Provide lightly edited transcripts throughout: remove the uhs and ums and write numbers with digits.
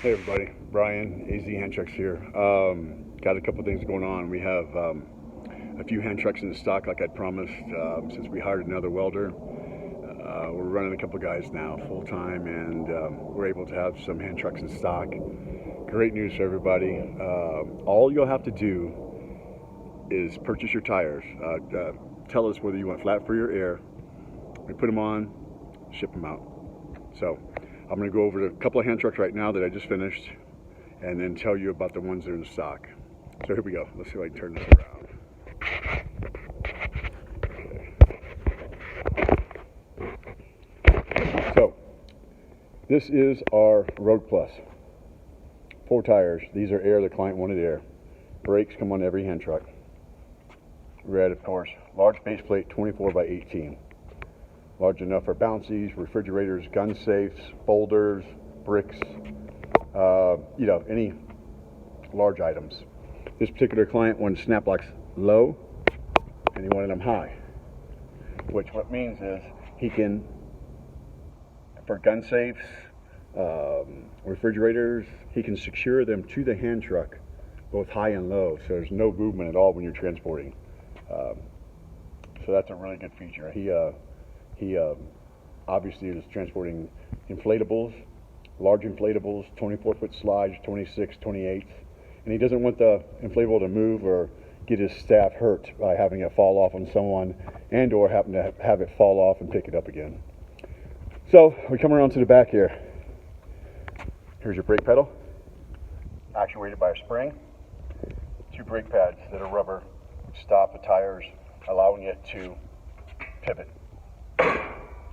Hey everybody, Brian, AZ Hand Trucks here. Got a couple things going on. We have a few hand trucks in stock like I promised since we hired another welder. We're running a couple guys now full time, and we're able to have some hand trucks in stock. Great news for everybody. All you'll have to do is purchase your tires. Tell us whether you want flat, free, or air. We put them on, ship them out. So I'm going to go over a couple of hand trucks right now that I just finished, and then tell you about the ones that are in stock. So here we go. Let's see if I can turn this around. Okay. So this is our Road Plus. 4 tires. These are air. The client wanted air. Brakes come on every hand truck. Red, of course. Large base plate, 24 by 18. Large enough for bouncies, refrigerators, gun safes, folders, bricks, any large items. This particular client wanted snap locks low, and he wanted them high, which what means is he can, for gun safes, refrigerators, he can secure them to the hand truck, both high and low, so there's no movement at all when you're transporting. So that's a really good feature. He obviously is transporting inflatables, large inflatables, 24-foot slides, 26, 28, and he doesn't want the inflatable to move or get his staff hurt by having it fall off on someone and or happen to have it fall off and pick it up again. So we come around to the back here. Here's your brake pedal, actuated by a spring. 2 brake pads that are rubber stop the tires, allowing it to pivot.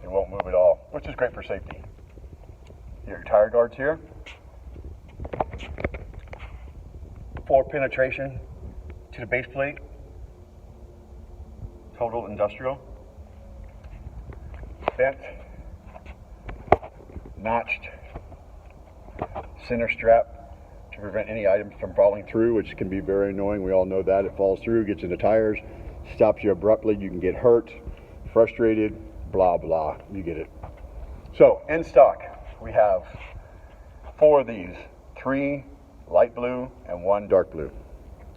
It won't move at all, which is great for safety. Your tire guards here. 4 penetration to the base plate. Total industrial. Bent. Notched. Center strap to prevent any items from falling through, which can be very annoying. We all know that. It falls through, gets in the tires, stops you abruptly. You can get hurt, frustrated, blah blah, you get it. So in stock we have 4 of these, 3 light blue and 1 dark blue.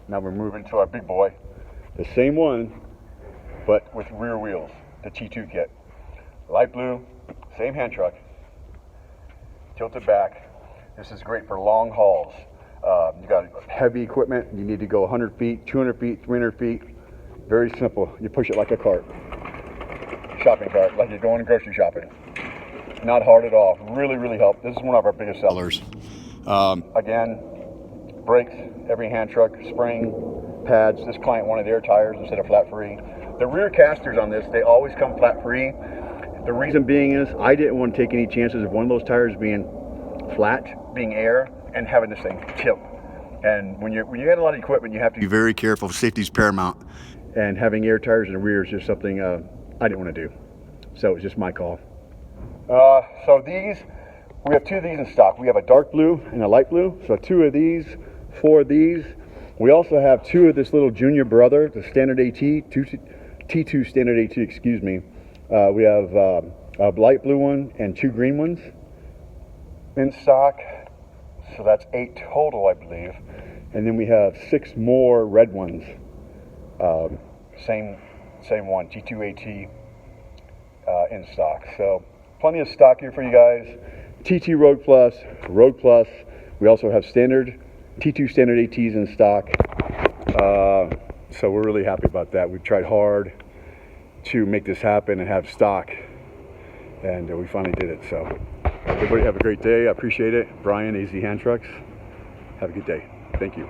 Now we're moving to our big boy, the same one but with rear wheels, the T2 kit. Light blue, same hand truck, tilted back. This is great for long hauls. You got heavy equipment, you need to go 100 feet, 200 feet, 300 feet. Very simple. You push it like a cart. Shopping cart, like you're going grocery shopping. Not hard at all. Really, really help. This is one of our biggest sellers. Again, brakes, every hand truck, spring, pads. This client wanted air tires instead of flat free. The rear casters on this, they always come flat free. The reason being is I didn't want to take any chances of one of those tires being flat, being air, and having this thing tip. And when you have a lot of equipment, you have to be very careful. Safety is paramount. And having air tires in the rear is just something I didn't want to do. So it's just my call. So these, we have 2 of these in stock. We have a dark blue and a light blue. So 2 of these, 4 of these. We also have 2 of this little junior brother, the standard AT, T2 standard AT, excuse me. We have a light blue one and 2 green ones in stock. So that's 8 total, I believe. And then we have 6 more red ones. Same one, T2AT in stock. So plenty of stock here for you guys. TT Road Plus. We also have standard T2 standard ATs in stock. So we're really happy about that. We've tried hard to make this happen and have stock, and we finally did it. So everybody have a great day. I appreciate it. Brian, AZ Hand Trucks. Have a good day. Thank you.